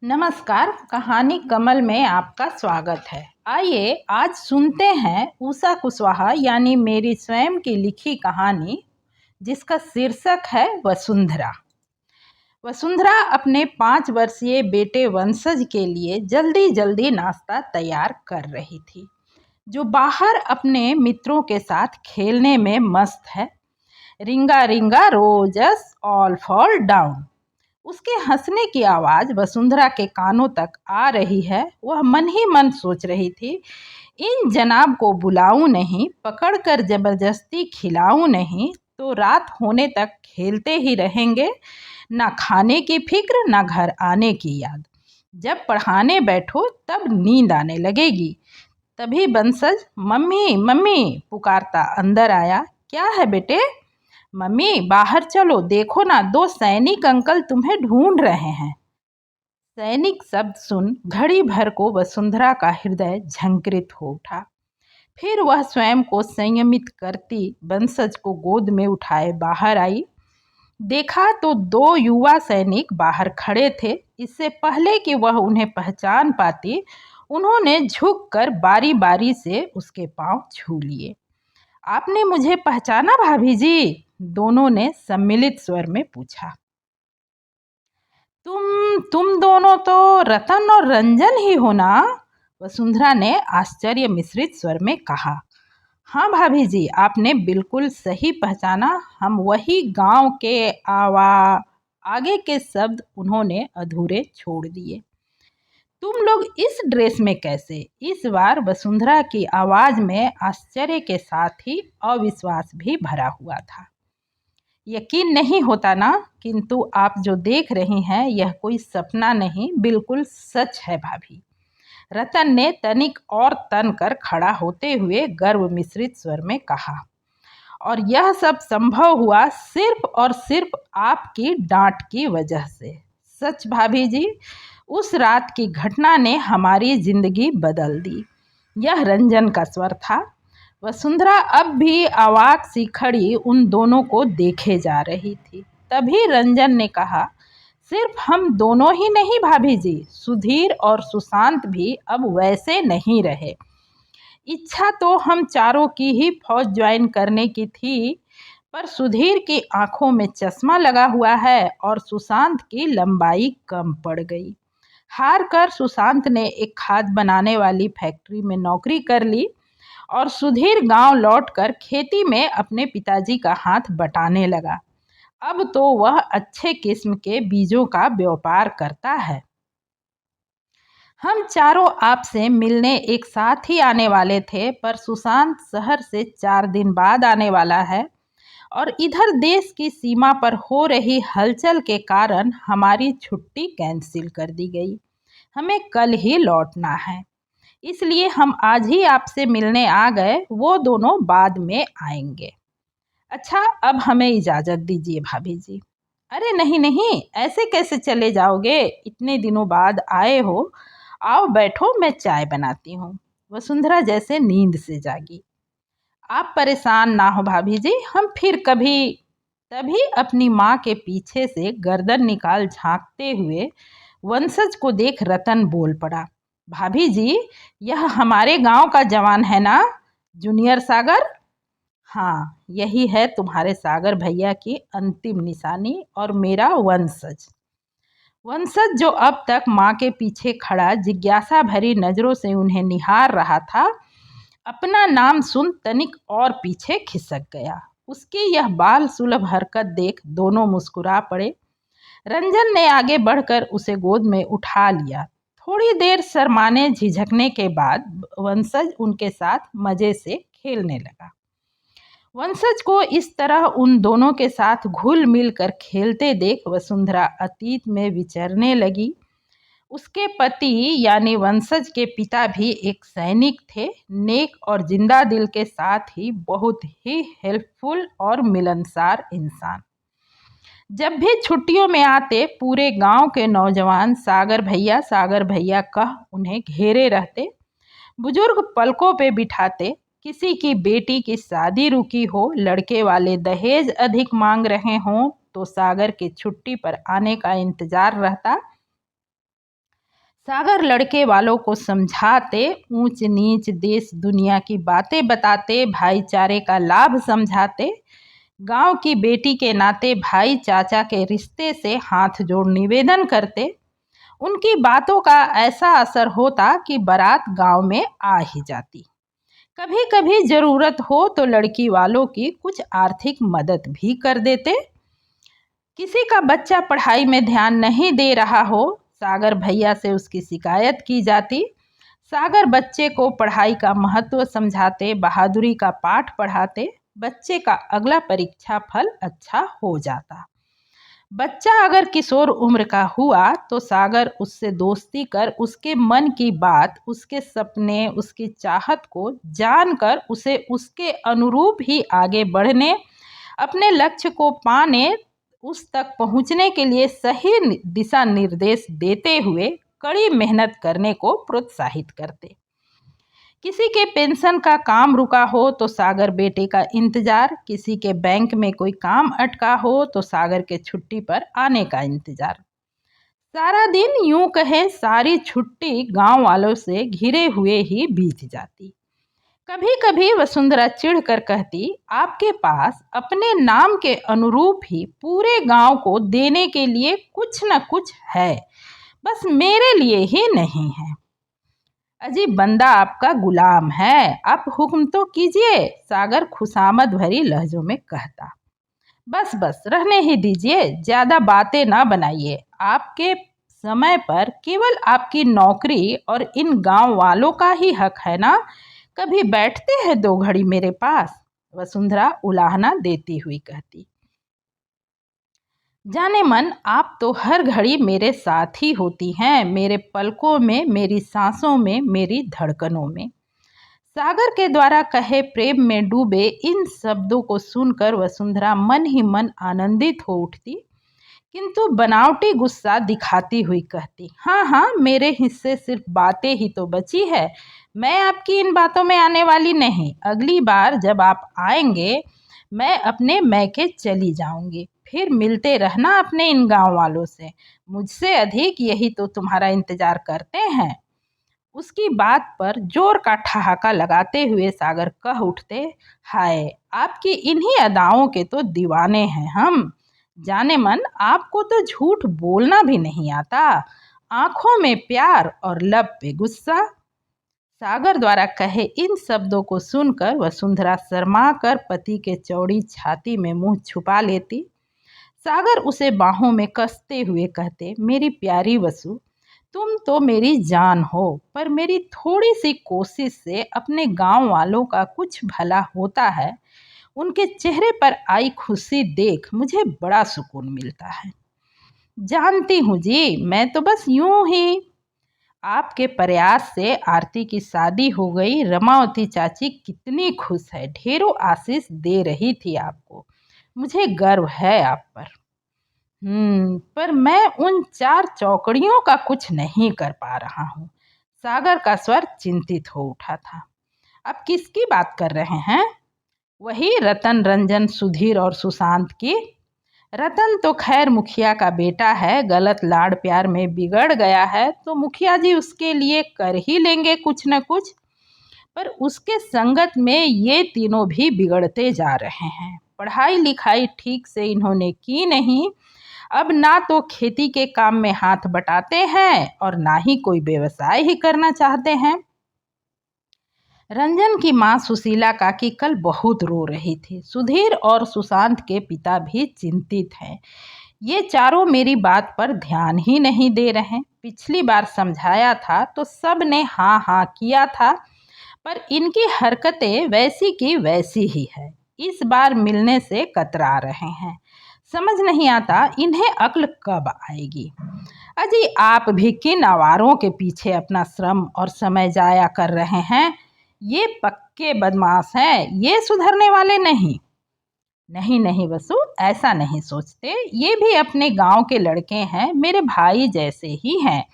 नमस्कार। कहानी कमल में आपका स्वागत है। आइए आज सुनते हैं उषा कुशवाहा यानी मेरी स्वयं की लिखी कहानी, जिसका शीर्षक है वसुंधरा। वसुंधरा अपने 5 वर्षीय बेटे वंशज के लिए जल्दी जल्दी नाश्ता तैयार कर रही थी, जो बाहर अपने मित्रों के साथ खेलने में मस्त है। रिंगा रिंगा रोजस ऑल फॉल डाउन, उसके हंसने की आवाज वसुंधरा के कानों तक आ रही है। वह मन ही मन सोच रही थी, इन जनाब को बुलाऊं नहीं, पकड़कर जबरदस्ती खिलाऊं नहीं, तो रात होने तक खेलते ही रहेंगे। ना खाने की फिक्र, ना घर आने की याद। जब पढ़ाने बैठो तब नींद आने लगेगी। तभी बंसज मम्मी मम्मी पुकारता अंदर आया। क्या है बेटे? मम्मी बाहर चलो, देखो ना, 2 सैनिक अंकल तुम्हें ढूंढ रहे हैं। सैनिक शब्द सुन घड़ी भर को वसुंधरा का हृदय झंकृत हो उठा। फिर वह स्वयं को संयमित करती बंसज को गोद में उठाए बाहर आई। देखा तो 2 युवा सैनिक बाहर खड़े थे। इससे पहले कि वह उन्हें पहचान पाती, उन्होंने झुककर बारी बारी से उसके पांव छू लिए। आपने मुझे पहचाना भाभी जी? दोनों ने सम्मिलित स्वर में पूछा। तुम दोनों तो रतन और रंजन ही हो ना? वसुंधरा ने आश्चर्य मिश्रित स्वर में कहा। हाँ भाभी जी, आपने बिल्कुल सही पहचाना, हम वही गांव के आगे के शब्द उन्होंने अधूरे छोड़ दिए। तुम लोग इस ड्रेस में कैसे? इस बार वसुंधरा की आवाज में आश्चर्य के साथ ही अविश्वास भी भरा हुआ था। यकीन नहीं होता ना, किंतु आप जो देख रही हैं यह कोई सपना नहीं, बिल्कुल सच है भाभी। रतन ने तनिक और तन कर खड़ा होते हुए गर्व मिश्रित स्वर में कहा। और यह सब संभव हुआ सिर्फ और सिर्फ आपकी डांट की वजह से। सच भाभी जी, उस रात की घटना ने हमारी जिंदगी बदल दी। यह रंजन का स्वर था। वसुंधरा अब भी अवाक सी खड़ी उन दोनों को देखे जा रही थी। तभी रंजन ने कहा, सिर्फ हम दोनों ही नहीं भाभी जी, सुधीर और सुशांत भी अब वैसे नहीं रहे। इच्छा तो हम चारों की ही फौज ज्वाइन करने की थी, पर सुधीर की आंखों में चश्मा लगा हुआ है और सुशांत की लंबाई कम पड़ गई। हार कर सुशांत ने एक खाद बनाने वाली फैक्ट्री में नौकरी कर ली और सुधीर गांव लौटकर खेती में अपने पिताजी का हाथ बटाने लगा। अब तो वह अच्छे किस्म के बीजों का व्यापार करता है। हम चारों आपसे मिलने एक साथ ही आने वाले थे, पर सुशांत शहर से 4 दिन बाद आने वाला है और इधर देश की सीमा पर हो रही हलचल के कारण हमारी छुट्टी कैंसिल कर दी गई। हमें कल ही लौटना है, इसलिए हम आज ही आपसे मिलने आ गए। वो दोनों बाद में आएंगे। अच्छा, अब हमें इजाज़त दीजिए भाभी जी। अरे नहीं नहीं, ऐसे कैसे चले जाओगे? इतने दिनों बाद आए हो। आओ बैठो, मैं चाय बनाती हूँ। वसुंधरा जैसे नींद से जागी। आप परेशान ना हो भाभी जी, हम फिर कभी। तभी अपनी माँ के पीछे से गर्दन निकाल झांकते हुए वंशज को देख रतन बोल पड़ा। भाभी जी, यह हमारे गांव का जवान है ना, जूनियर सागर? हाँ, यही है तुम्हारे सागर भैया की अंतिम निशानी और मेरा वंशज। वंशज जो अब तक माँ के पीछे खड़ा जिज्ञासा भरी नजरों से उन्हें निहार रहा था, अपना नाम सुन तनिक और पीछे खिसक गया। उसकी यह बाल सुलभ हरकत देख दोनों मुस्कुरा पड़े। रंजन ने आगे बढ़कर उसे गोद में उठा लिया। थोड़ी देर शर्माने झिझकने के बाद वंशज उनके साथ मजे से खेलने लगा। वंशज को इस तरह उन दोनों के साथ घुल मिल कर खेलते देख वसुंधरा अतीत में विचरने लगी। उसके पति यानी वंशज के पिता भी एक सैनिक थे, नेक और जिंदा दिल के साथ ही बहुत ही हेल्पफुल और मिलनसार इंसान। जब भी छुट्टियों में आते पूरे गांव के नौजवान सागर भैया कह उन्हें घेरे रहते। बुजुर्ग पलकों पे बिठाते। किसी की बेटी की शादी रुकी हो, लड़के वाले दहेज अधिक मांग रहे हों, तो सागर की छुट्टी पर आने का इंतजार रहता। सागर लड़के वालों को समझाते, ऊंच नीच देश दुनिया की बातें बताते, भाईचारे का लाभ समझाते। गांव की बेटी के नाते भाई चाचा के रिश्ते से हाथ जोड़ निवेदन करते। उनकी बातों का ऐसा असर होता कि बारात गांव में आ ही जाती। कभी कभी जरूरत हो तो लड़की वालों की कुछ आर्थिक मदद भी कर देते। किसी का बच्चा पढ़ाई में ध्यान नहीं दे रहा हो, सागर भैया से उसकी शिकायत की जाती। सागर बच्चे को पढ़ाई का महत्व समझाते, बहादुरी का पाठ पढ़ाते। बच्चे का अगला परीक्षा फल अच्छा हो जाता। बच्चा अगर किशोर उम्र का हुआ तो सागर उससे दोस्ती कर उसके मन की बात, उसके सपने, उसकी चाहत को जानकर उसे उसके अनुरूप ही आगे बढ़ने, अपने लक्ष्य को पाने, उस तक पहुंचने के लिए सही दिशा निर्देश देते हुए कड़ी मेहनत करने को प्रोत्साहित करते। किसी के पेंशन का काम रुका हो तो सागर बेटे का इंतजार, किसी के बैंक में कोई काम अटका हो तो सागर के छुट्टी पर आने का इंतजार। सारा दिन यूं कहें सारी छुट्टी गांव वालों से घिरे हुए ही बीत जाती। कभी कभी वसुंधरा चिढ़ कर कहती, आपके पास अपने नाम के अनुरूप ही पूरे गांव को देने के लिए कुछ न कुछ है, बस मेरे लिए ही नहीं है। अजी बंदा आपका गुलाम है, आप हुक्म तो कीजिए, सागर खुशामद भरी लहजों में कहता। बस बस रहने ही दीजिए, ज्यादा बातें ना बनाइए। आपके समय पर केवल आपकी नौकरी और इन गांव वालों का ही हक है ना। कभी बैठते हैं 2 घड़ी मेरे पास, वसुंधरा उलाहना देती हुई कहती। जाने मन आप तो हर घड़ी मेरे साथ ही होती हैं, मेरे पलकों में, मेरी सांसों में, मेरी धड़कनों में। सागर के द्वारा कहे प्रेम में डूबे इन शब्दों को सुनकर वसुंधरा मन ही मन आनंदित हो उठती, किंतु बनावटी गुस्सा दिखाती हुई कहती, हाँ हाँ, मेरे हिस्से सिर्फ बातें ही तो बची है। मैं आपकी इन बातों में आने वाली नहीं। अगली बार जब आप आएंगे मैं अपने मैके चली जाऊंगी, फिर मिलते रहना अपने इन गांव वालों से। मुझसे अधिक यही तो तुम्हारा इंतजार करते हैं। उसकी बात पर जोर का ठहाका लगाते हुए सागर कह उठते, हाय, आपकी इन्हीं अदाओं के तो दीवाने हैं हम। जाने मन आपको तो झूठ बोलना भी नहीं आता, आंखों में प्यार और लब पे गुस्सा। सागर द्वारा कहे इन शब्दों को सुनकर वसुंधरा शर्मा कर पति के चौड़ी छाती में मुंह छुपा लेती। सागर उसे बाहों में कसते हुए कहते, मेरी प्यारी वसु, तुम तो मेरी जान हो, पर मेरी थोड़ी सी कोशिश से अपने गांव वालों का कुछ भला होता है। उनके चेहरे पर आई खुशी देख मुझे बड़ा सुकून मिलता है। जानती हूँ जी, मैं तो बस यूं ही। आपके प्रयास से आरती की शादी हो गई। रमावती चाची कितनी खुश है, ढेरों आशीष दे रही थी आपको। मुझे गर्व है आप पर। पर मैं उन 4 चौकड़ियों का कुछ नहीं कर पा रहा हूँ। सागर का स्वर चिंतित हो उठा था। अब किसकी बात कर रहे हैं? वही रतन, रंजन, सुधीर और सुशांत की। रतन तो खैर मुखिया का बेटा है, गलत लाड़ प्यार में बिगड़ गया है तो मुखिया जी उसके लिए कर ही लेंगे कुछ न कुछ। पर उसके संगत में ये तीनों भी बिगड़ते जा रहे हैं। पढ़ाई लिखाई ठीक से इन्होंने की नहीं, अब ना तो खेती के काम में हाथ बटाते हैं और ना ही कोई व्यवसाय ही करना चाहते हैं। रंजन की माँ सुशीला काकी कल बहुत रो रही थी। सुधीर और सुशांत के पिता भी चिंतित हैं। ये चारों मेरी बात पर ध्यान ही नहीं दे रहे। पिछली बार समझाया था तो सब ने हाँ हाँ किया था, पर इनकी हरकतें वैसी की वैसी ही है। इस बार मिलने से कतरा रहे हैं। समझ नहीं आता इन्हें अक्ल कब आएगी। अजी आप भी किन आवारों के पीछे अपना श्रम और समय जाया कर रहे हैं? ये पक्के बदमाश हैं, ये सुधरने वाले नहीं। नहीं नहीं वसु, ऐसा नहीं सोचते। ये भी अपने गांव के लड़के हैं, मेरे भाई जैसे ही हैं,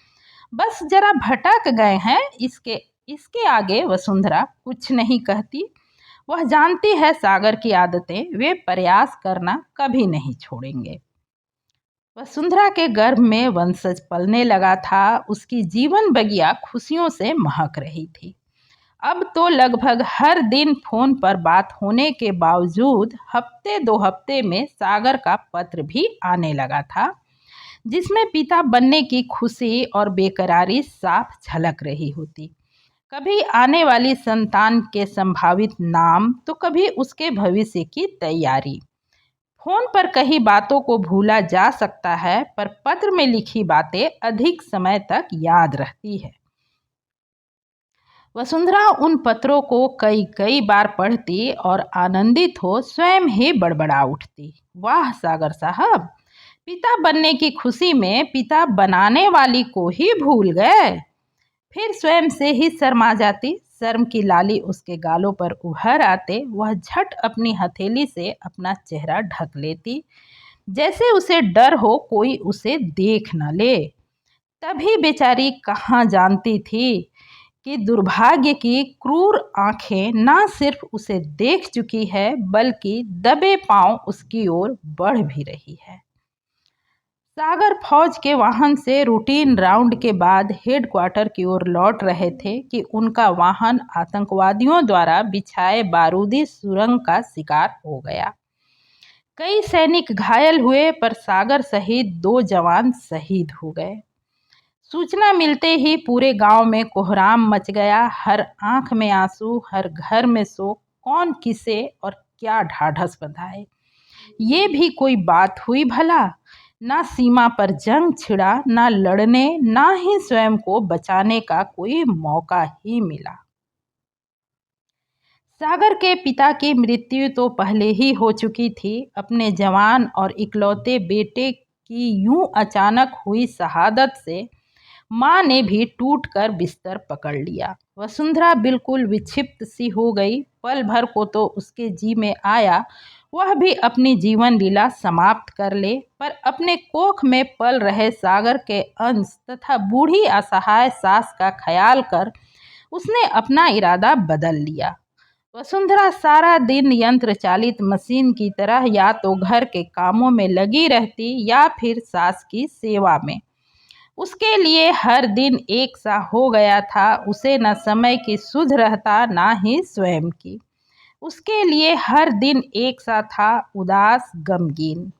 बस जरा भटक गए हैं। इसके इसके आगे वसुंधरा कुछ नहीं कहती। वह जानती है सागर की आदतें, वे प्रयास करना कभी नहीं छोड़ेंगे। वसुंधरा के गर्भ में वंशज पलने लगा था। उसकी जीवन बगिया खुशियों से महक रही थी। अब तो लगभग हर दिन फोन पर बात होने के बावजूद हफ्ते 2 हफ्ते में सागर का पत्र भी आने लगा था, जिसमें पिता बनने की खुशी और बेकरारी साफ झलक रही होती। कभी आने वाली संतान के संभावित नाम, तो कभी उसके भविष्य की तैयारी। फोन पर कई बातों को भूला जा सकता है, पर पत्र में लिखी बातें अधिक समय तक याद रहती है। वसुंधरा उन पत्रों को कई कई बार पढ़ती और आनंदित हो स्वयं ही बड़बड़ा उठती, वाह सागर साहब, पिता बनने की खुशी में पिता बनाने वाली को ही भूल गए। फिर स्वयं से ही शर्मा जाती। शर्म की लाली उसके गालों पर उभर आते। वह झट अपनी हथेली से अपना चेहरा ढक लेती, जैसे उसे डर हो कोई उसे देख न ले। तभी बेचारी कहाँ जानती थी कि दुर्भाग्य की क्रूर आंखें न सिर्फ उसे देख चुकी है, बल्कि दबे पांव उसकी ओर बढ़ भी रही है। सागर फौज के वाहन से रूटीन राउंड के बाद हेडक्वार्टर की ओर लौट रहे थे कि उनका वाहन आतंकवादियों द्वारा बिछाए बारूदी सुरंग का शिकार हो गया। कई सैनिक घायल हुए, पर सागर सहित 2 जवान शहीद हो गए। सूचना मिलते ही पूरे गांव में कोहराम मच गया। हर आंख में आंसू, हर घर में शोक। कौन किसे और क्या ढाढ़स बंधाए। ये भी कोई बात हुई भला। ना सीमा पर जंग छिड़ा, ना लड़ने, ना ही स्वयं को बचाने का कोई मौका ही मिला। सागर के पिता की मृत्यु तो पहले ही हो चुकी थी। अपने जवान और इकलौते बेटे की यूं अचानक हुई शहादत से माँ ने भी टूटकर बिस्तर पकड़ लिया। वसुंधरा बिल्कुल विक्षिप्त सी हो गई। पल भर को तो उसके जी में आया वह भी अपनी जीवन लीला समाप्त कर ले, पर अपने कोख में पल रहे सागर के अंश तथा बूढ़ी असहाय सास का ख्याल कर उसने अपना इरादा बदल लिया। वसुंधरा सारा दिन यंत्र चालित मशीन की तरह या तो घर के कामों में लगी रहती या फिर सास की सेवा में। उसके लिए हर दिन एक सा हो गया था। उसे न समय की सुध रहता, ना ही स्वयं की। उसके लिए हर दिन एक सा था, उदास गमगीन।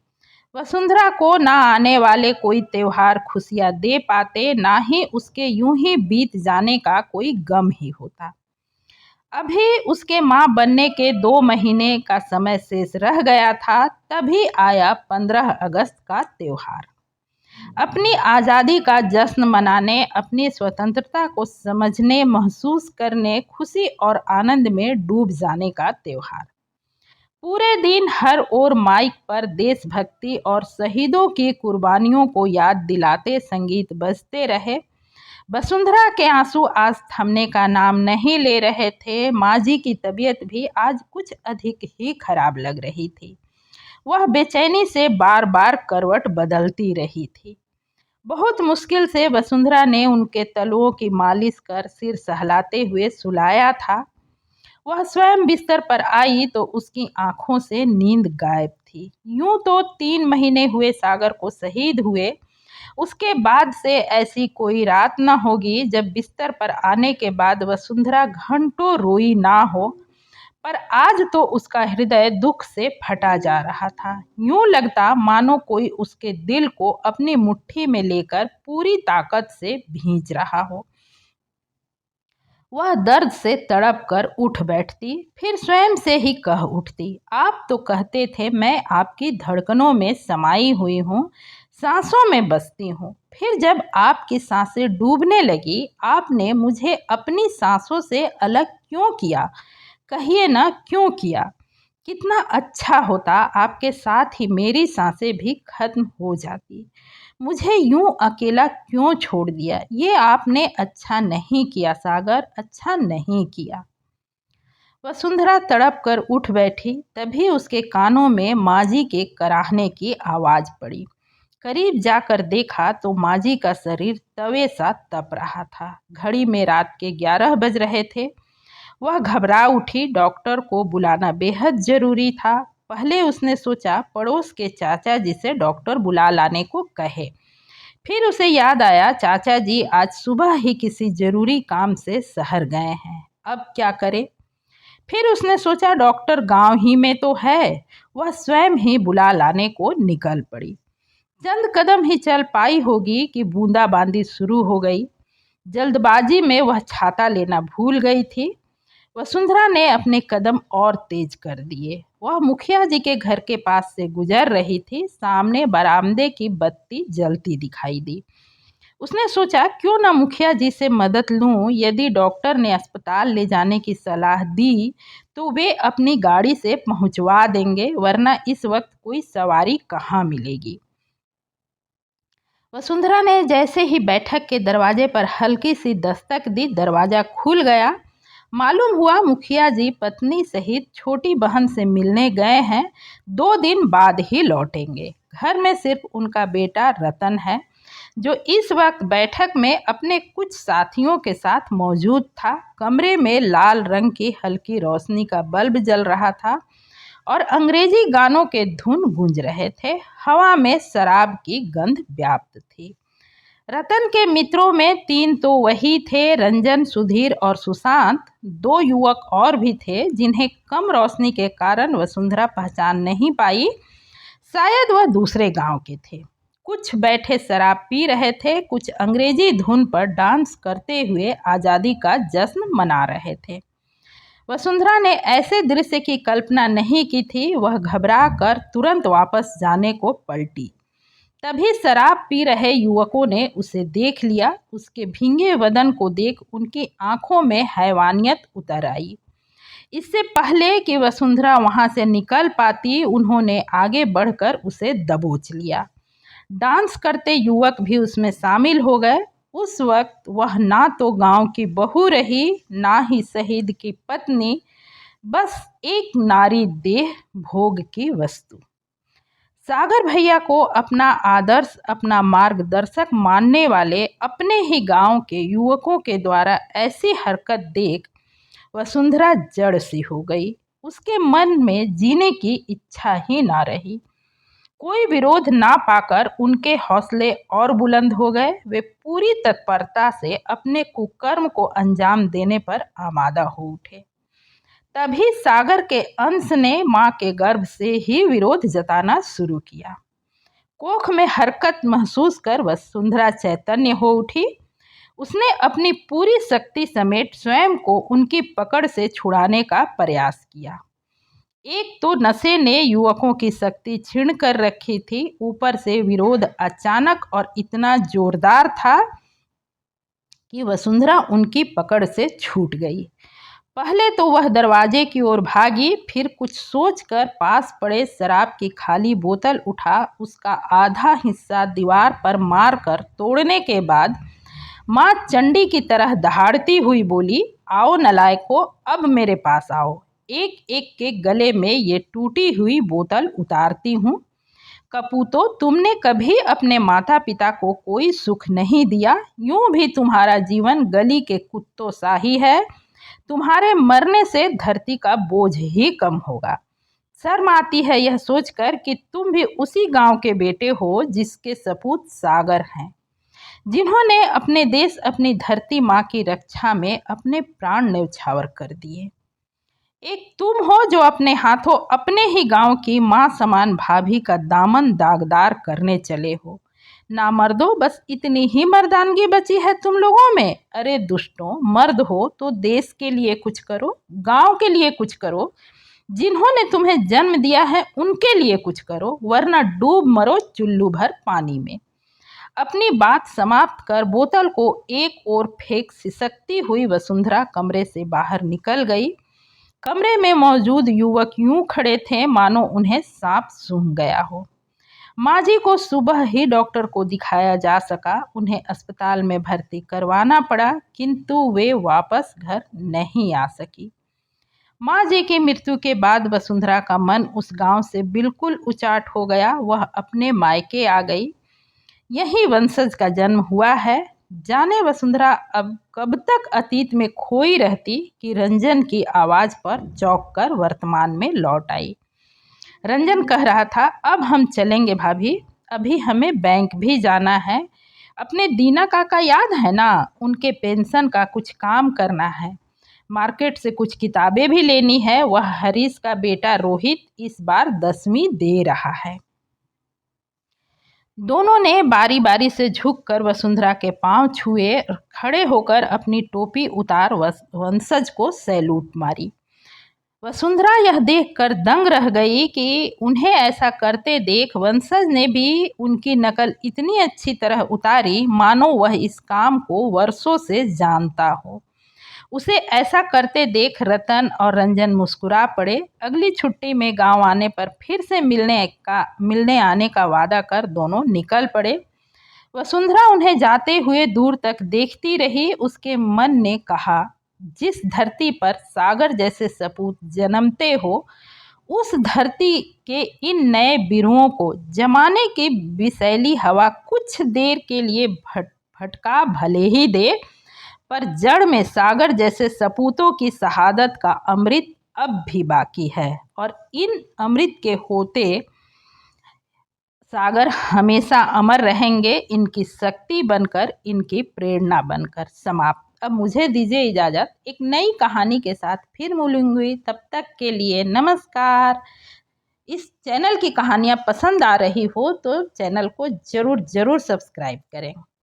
वसुंधरा को ना आने वाले कोई त्योहार खुशियां दे पाते, ना ही उसके यूं ही बीत जाने का कोई गम ही होता। अभी उसके माँ बनने के 2 महीने का समय शेष रह गया था। तभी आया 15 अगस्त का त्योहार। अपनी आज़ादी का जश्न मनाने, अपनी स्वतंत्रता को समझने, महसूस करने, खुशी और आनंद में डूब जाने का त्योहार। पूरे दिन हर ओर माइक पर देशभक्ति और शहीदों की कुर्बानियों को याद दिलाते संगीत बजते रहे। वसुंधरा के आंसू आज थमने का नाम नहीं ले रहे थे। माँ जी की तबीयत भी आज कुछ अधिक ही खराब लग रही थी। वह बेचैनी से बार बार करवट बदलती रही थी। बहुत मुश्किल से वसुंधरा ने उनके तलुओं की मालिश कर सिर सहलाते हुए सुलाया था। वह स्वयं बिस्तर पर आई तो उसकी आंखों से नींद गायब थी। यूं तो 3 महीने हुए सागर को शहीद हुए। उसके बाद से ऐसी कोई रात न होगी जब बिस्तर पर आने के बाद वसुंधरा घंटों रोई ना हो, पर आज तो उसका हृदय दुख से फटा जा रहा था। यूं लगता मानो कोई उसके दिल को अपनी मुट्ठी में लेकर पूरी ताकत से भींच रहा हो। वह दर्द से तड़प कर उठ बैठती, फिर स्वयं से ही कह उठती, आप तो कहते थे मैं आपकी धड़कनों में समाई हुई हूँ, सांसों में बसती हूँ। फिर जब आपकी सांसें डूबने लगी, आपने मुझे अपनी सांसों से अलग क्यों किया? कहिए ना, क्यों किया? कितना अच्छा होता आपके साथ ही मेरी सांसें भी खत्म हो जाती। मुझे यूं अकेला क्यों छोड़ दिया? ये आपने अच्छा नहीं किया सागर, अच्छा नहीं किया। वसुंधरा तड़प कर उठ बैठी। तभी उसके कानों में माजी के कराहने की आवाज पड़ी। करीब जाकर देखा तो माजी का शरीर तवे सा तप रहा था। घड़ी में रात के 11 बज रहे थे। वह घबरा उठी। डॉक्टर को बुलाना बेहद जरूरी था। पहले उसने सोचा पड़ोस के चाचा जी से डॉक्टर बुला लाने को कहे। फिर उसे याद आया चाचा जी आज सुबह ही किसी जरूरी काम से शहर गए हैं, अब क्या करे। फिर उसने सोचा डॉक्टर गांव ही में तो है, वह स्वयं ही बुला लाने को निकल पड़ी। चंद कदम ही चल पाई होगी कि बूंदाबांदी शुरू हो गई। जल्दबाजी में वह छाता लेना भूल गई थी। वसुंधरा ने अपने कदम और तेज कर दिए। वह मुखिया जी के घर के पास से गुजर रही थी। सामने बरामदे की बत्ती जलती दिखाई दी। उसने सोचा क्यों ना मुखिया जी से मदद लूं। यदि डॉक्टर ने अस्पताल ले जाने की सलाह दी तो वे अपनी गाड़ी से पहुंचवा देंगे, वरना इस वक्त कोई सवारी कहाँ मिलेगी। वसुंधरा ने जैसे ही बैठक के दरवाजे पर हल्की सी दस्तक दी, दरवाजा खुल गया। मालूम हुआ मुखिया जी पत्नी सहित छोटी बहन से मिलने गए हैं, 2 दिन बाद ही लौटेंगे। घर में सिर्फ उनका बेटा रतन है, जो इस वक्त बैठक में अपने कुछ साथियों के साथ मौजूद था। कमरे में लाल रंग की हल्की रोशनी का बल्ब जल रहा था और अंग्रेजी गानों के धुन गूंज रहे थे। हवा में शराब की गंध व्याप्त थी। रतन के मित्रों में 3 तो वही थे, रंजन, सुधीर और सुशांत। 2 युवक और भी थे जिन्हें कम रोशनी के कारण वसुंधरा पहचान नहीं पाई। शायद वह दूसरे गांव के थे। कुछ बैठे शराब पी रहे थे, कुछ अंग्रेजी धुन पर डांस करते हुए आज़ादी का जश्न मना रहे थे। वसुंधरा ने ऐसे दृश्य की कल्पना नहीं की थी। वह घबरा कर तुरंत वापस जाने को पलटी। तभी शराब पी रहे युवकों ने उसे देख लिया। उसके भींगे बदन को देख उनकी आंखों में हैवानियत उतर आई। इससे पहले कि वसुंधरा वहां से निकल पाती, उन्होंने आगे बढ़कर उसे दबोच लिया। डांस करते युवक भी उसमें शामिल हो गए। उस वक्त वह ना तो गांव की बहू रही, ना ही शहीद की पत्नी, बस एक नारी देह, भोग की वस्तु। सागर भैया को अपना आदर्श, अपना मार्गदर्शक मानने वाले अपने ही गांव के युवकों के द्वारा ऐसी हरकत देख वसुंधरा जड़ सी हो गई। उसके मन में जीने की इच्छा ही ना रही। कोई विरोध ना पाकर उनके हौसले और बुलंद हो गए। वे पूरी तत्परता से अपने कुकर्म को अंजाम देने पर आमादा हो उठे। तभी सागर के अंश ने मां के गर्भ से ही विरोध जताना शुरू किया। कोख में हरकत महसूस कर वसुंधरा चैतन्य हो उठी। उसने अपनी पूरी शक्ति समेत स्वयं को उनकी पकड़ से छुड़ाने का प्रयास किया। एक तो नशे ने युवकों की शक्ति छीन कर रखी थी, ऊपर से विरोध अचानक और इतना जोरदार था कि वसुंधरा उनकी पकड़ से छूट गई। पहले तो वह दरवाजे की ओर भागी, फिर कुछ सोचकर पास पड़े शराब की खाली बोतल उठा उसका आधा हिस्सा दीवार पर मारकर तोड़ने के बाद माँ चंडी की तरह दहाड़ती हुई बोली, आओ नलायको, अब मेरे पास आओ। एक एक के गले में ये टूटी हुई बोतल उतारती हूँ। कपूतो, तुमने कभी अपने माता पिता को कोई सुख नहीं दिया। यूं भी तुम्हारा जीवन गली के कुत्तों सा ही है। तुम्हारे मरने से धरती का बोझ ही कम होगा। शर्म आती है यह सोचकर कि तुम भी उसी गांव के बेटे हो जिसके सपूत सागर हैं, जिन्होंने अपने देश, अपनी धरती माँ की रक्षा में अपने प्राण न्यौछावर कर दिए। एक तुम हो जो अपने हाथों अपने ही गांव की माँ समान भाभी का दामन दागदार करने चले हो। ना मर्दो, बस इतनी ही मर्दानगी बची है तुम लोगों में। अरे दुष्टों, मर्द हो तो देश के लिए कुछ करो, गांव के लिए कुछ करो, जिन्होंने तुम्हें जन्म दिया है उनके लिए कुछ करो, वरना डूब मरो चुल्लू भर पानी में। अपनी बात समाप्त कर बोतल को एक ओर फेंक सिसकती हुई वसुंधरा कमरे से बाहर निकल गई। कमरे में मौजूद युवक यूं खड़े थे मानो उन्हें सांप सूंघ गया हो। माँ जी को सुबह ही डॉक्टर को दिखाया जा सका। उन्हें अस्पताल में भर्ती करवाना पड़ा, किंतु वे वापस घर नहीं आ सकी। माँ जी की मृत्यु के बाद वसुंधरा का मन उस गांव से बिल्कुल उचाट हो गया। वह अपने मायके आ गई। यही वंशज का जन्म हुआ है। जाने वसुंधरा अब कब तक अतीत में खोई रहती कि रंजन की आवाज़ पर चौंक कर वर्तमान में लौट आई। रंजन कह रहा था, अब हम चलेंगे भाभी, अभी हमें बैंक भी जाना है। अपने दीना काका याद है ना, उनके पेंशन का कुछ काम करना है। मार्केट से कुछ किताबें भी लेनी है। वह हरीश का बेटा रोहित इस बार 10वीं दे रहा है। दोनों ने बारी बारी से झुककर वसुंधरा के पांव छुए और खड़े होकर अपनी टोपी उतार वंशज को सैल्यूट मारी। वसुंधरा यह देखकर दंग रह गई कि उन्हें ऐसा करते देख वंशज ने भी उनकी नकल इतनी अच्छी तरह उतारी मानो वह इस काम को वर्षों से जानता हो। उसे ऐसा करते देख रतन और रंजन मुस्कुरा पड़े। अगली छुट्टी में गांव आने पर फिर से मिलने आने का वादा कर दोनों निकल पड़े। वसुंधरा उन्हें जाते हुए दूर तक देखती रही। उसके मन ने कहा, जिस धरती पर सागर जैसे सपूत जन्मते हो, उस धरती के इन नए बिरुओं को जमाने की विषैली हवा कुछ देर के लिए भटका भले ही दे, पर जड़ में सागर जैसे सपूतों की शहादत का अमृत अब भी बाकी है और इन अमृत के होते सागर हमेशा अमर रहेंगे, इनकी शक्ति बनकर, इनकी प्रेरणा बनकर। समाप्त। अब मुझे दीजिए इजाज़त, एक नई कहानी के साथ फिर मिलूंगी। तब तक के लिए नमस्कार। इस चैनल की कहानियाँ पसंद आ रही हो तो चैनल को ज़रूर सब्सक्राइब करें।